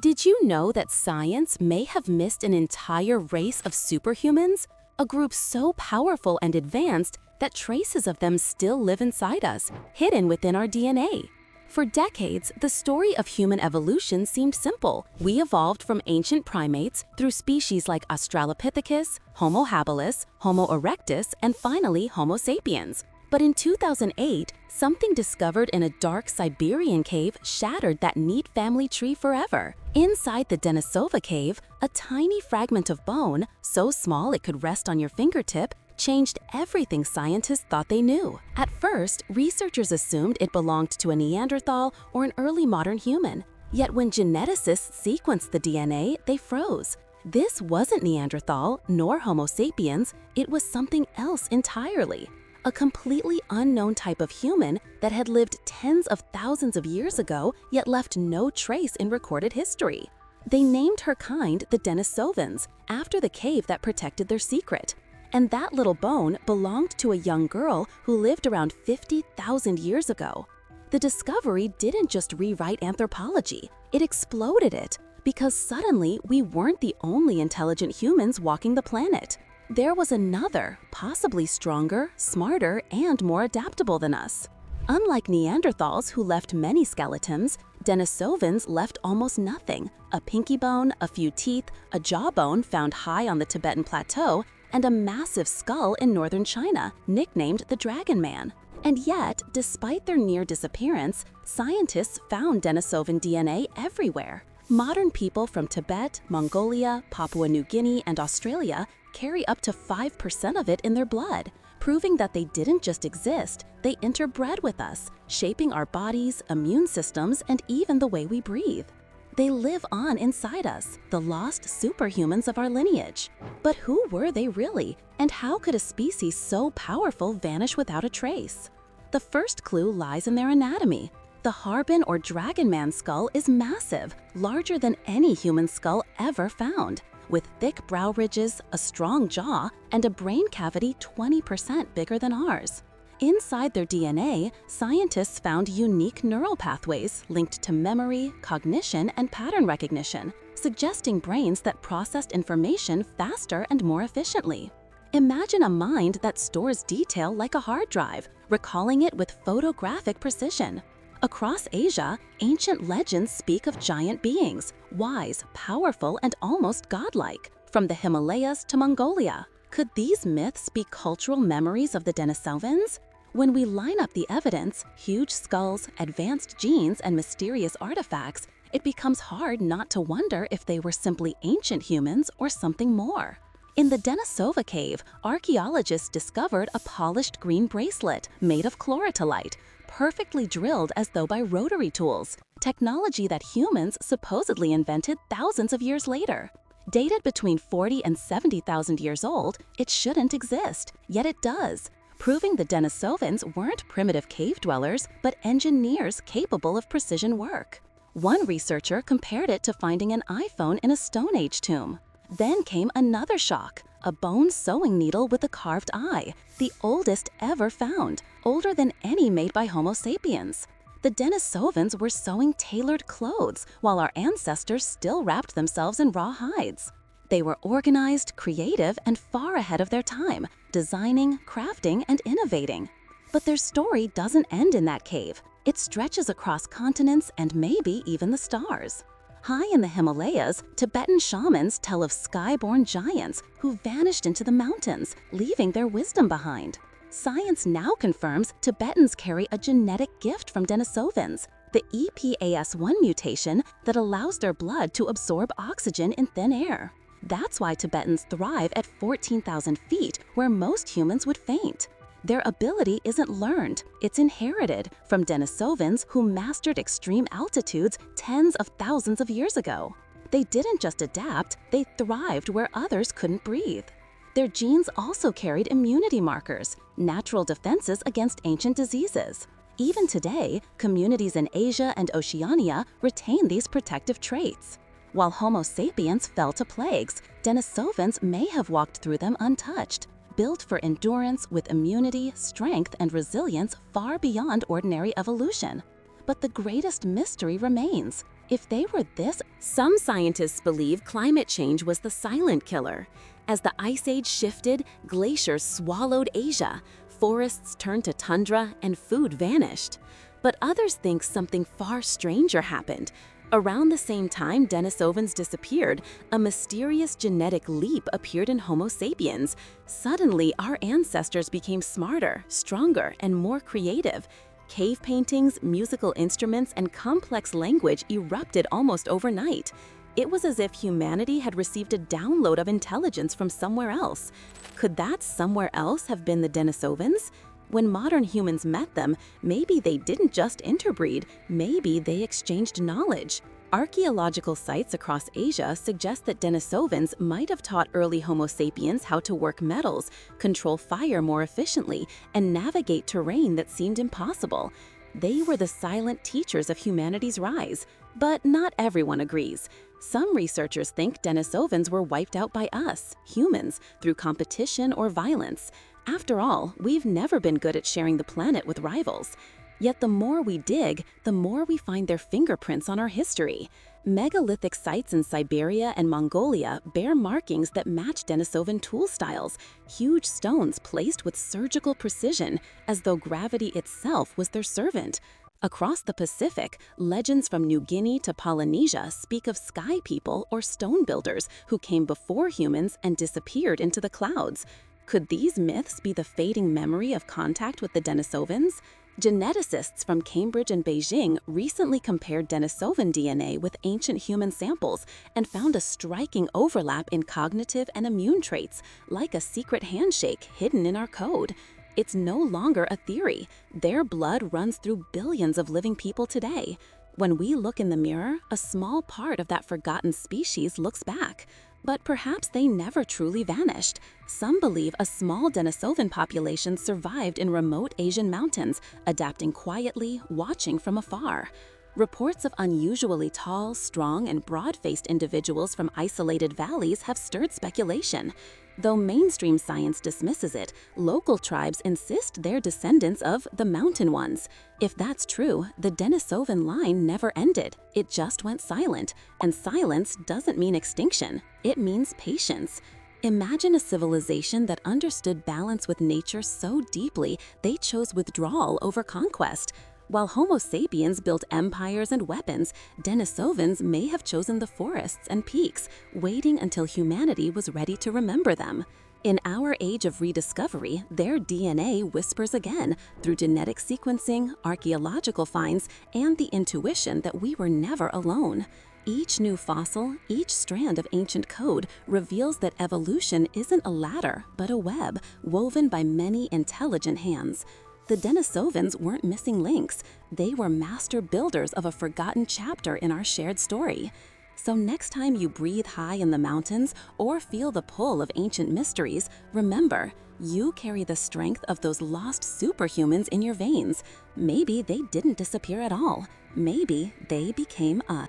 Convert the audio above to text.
Did you know that science may have missed an entire race of superhumans? A group so powerful and advanced that traces of them still live inside us, hidden within our DNA. For decades, the story of human evolution seemed simple. We evolved from ancient primates through species like Australopithecus, Homo habilis, Homo erectus, and finally Homo sapiens. But in 2008, something discovered in a dark Siberian cave shattered that neat family tree forever. Inside the Denisova cave, a tiny fragment of bone, so small it could rest on your fingertip, changed everything scientists thought they knew. At first, researchers assumed it belonged to a Neanderthal or an early modern human. Yet when geneticists sequenced the DNA, they froze. This wasn't Neanderthal nor Homo sapiens, it was something else entirely. A completely unknown type of human that had lived tens of thousands of years ago yet left no trace in recorded history. They named her kind the Denisovans, after the cave that protected their secret. And that little bone belonged to a young girl who lived around 50,000 years ago. The discovery didn't just rewrite anthropology, it exploded it, because suddenly we weren't the only intelligent humans walking the planet. There was another, possibly stronger, smarter, and more adaptable than us. Unlike Neanderthals who left many skeletons, Denisovans left almost nothing: a pinky bone, a few teeth, a jawbone found high on the Tibetan plateau, and a massive skull in northern China, nicknamed the Dragon Man. And yet, despite their near disappearance, scientists found Denisovan DNA everywhere. Modern people from Tibet, Mongolia, Papua New Guinea, and Australia carry up to 5% of it in their blood, proving that they didn't just exist, they interbred with us, shaping our bodies, immune systems, and even the way we breathe. They live on inside us, the lost superhumans of our lineage. But who were they really, and how could a species so powerful vanish without a trace? The first clue lies in their anatomy. The Harbin or Dragon Man skull is massive, larger than any human skull ever found, with thick brow ridges, a strong jaw, and a brain cavity 20% bigger than ours. Inside their DNA, scientists found unique neural pathways linked to memory, cognition, and pattern recognition, suggesting brains that processed information faster and more efficiently. Imagine a mind that stores detail like a hard drive, recalling it with photographic precision. Across Asia, ancient legends speak of giant beings, wise, powerful, and almost godlike, from the Himalayas to Mongolia. Could these myths be cultural memories of the Denisovans? When we line up the evidence, huge skulls, advanced genes, and mysterious artifacts, it becomes hard not to wonder if they were simply ancient humans or something more. In the Denisova cave, archaeologists discovered a polished green bracelet made of chloratolite, perfectly drilled as though by rotary tools, technology that humans supposedly invented thousands of years later. Dated between 40 and 70,000 years old, it shouldn't exist, yet it does, proving the Denisovans weren't primitive cave dwellers, but engineers capable of precision work. One researcher compared it to finding an iPhone in a Stone Age tomb. Then came another shock: a bone sewing needle with a carved eye, the oldest ever found, older than any made by Homo sapiens. The Denisovans were sewing tailored clothes, while our ancestors still wrapped themselves in raw hides. They were organized, creative, and far ahead of their time, designing, crafting, and innovating. But their story doesn't end in that cave. It stretches across continents and maybe even the stars. High in the Himalayas, Tibetan shamans tell of sky-born giants who vanished into the mountains, leaving their wisdom behind. Science now confirms Tibetans carry a genetic gift from Denisovans, the EPAS1 mutation that allows their blood to absorb oxygen in thin air. That's why Tibetans thrive at 14,000 feet, where most humans would faint. Their ability isn't learned, it's inherited from Denisovans who mastered extreme altitudes tens of thousands of years ago. They didn't just adapt, they thrived where others couldn't breathe. Their genes also carried immunity markers, natural defenses against ancient diseases. Even today, communities in Asia and Oceania retain these protective traits. While Homo sapiens fell to plagues, Denisovans may have walked through them untouched, built for endurance with immunity, strength, and resilience far beyond ordinary evolution. But the greatest mystery remains. If they were this, some scientists believe climate change was the silent killer. As the Ice Age shifted, glaciers swallowed Asia, forests turned to tundra, and food vanished. But others think something far stranger happened. Around the same time Denisovans disappeared, a mysterious genetic leap appeared in Homo sapiens. Suddenly, our ancestors became smarter, stronger, and more creative. Cave paintings, musical instruments, and complex language erupted almost overnight. It was as if humanity had received a download of intelligence from somewhere else. Could that somewhere else have been the Denisovans? When modern humans met them, maybe they didn't just interbreed, maybe they exchanged knowledge. Archaeological sites across Asia suggest that Denisovans might have taught early Homo sapiens how to work metals, control fire more efficiently, and navigate terrain that seemed impossible. They were the silent teachers of humanity's rise. But not everyone agrees. Some researchers think Denisovans were wiped out by us, humans, through competition or violence. After all, we've never been good at sharing the planet with rivals. Yet the more we dig, the more we find their fingerprints on our history. Megalithic sites in Siberia and Mongolia bear markings that match Denisovan tool styles, huge stones placed with surgical precision, as though gravity itself was their servant. Across the Pacific, legends from New Guinea to Polynesia speak of sky people or stone builders who came before humans and disappeared into the clouds. Could these myths be the fading memory of contact with the Denisovans? Geneticists from Cambridge and Beijing recently compared Denisovan DNA with ancient human samples and found a striking overlap in cognitive and immune traits, like a secret handshake hidden in our code. It's no longer a theory. Their blood runs through billions of living people today. When we look in the mirror, a small part of that forgotten species looks back. But perhaps they never truly vanished. Some believe a small Denisovan population survived in remote Asian mountains, adapting quietly, watching from afar. Reports of unusually tall, strong, and broad-faced individuals from isolated valleys have stirred speculation. Though mainstream science dismisses it, local tribes insist they're descendants of the Mountain Ones. If that's true, the Denisovan line never ended. It just went silent. And silence doesn't mean extinction. It means patience. Imagine a civilization that understood balance with nature so deeply they chose withdrawal over conquest. While Homo sapiens built empires and weapons, Denisovans may have chosen the forests and peaks, waiting until humanity was ready to remember them. In our age of rediscovery, their DNA whispers again through genetic sequencing, archaeological finds, and the intuition that we were never alone. Each new fossil, each strand of ancient code reveals that evolution isn't a ladder, but a web woven by many intelligent hands. The Denisovans weren't missing links. They were master builders of a forgotten chapter in our shared story. So next time you breathe high in the mountains or feel the pull of ancient mysteries, remember, you carry the strength of those lost superhumans in your veins. Maybe they didn't disappear at all. Maybe they became us.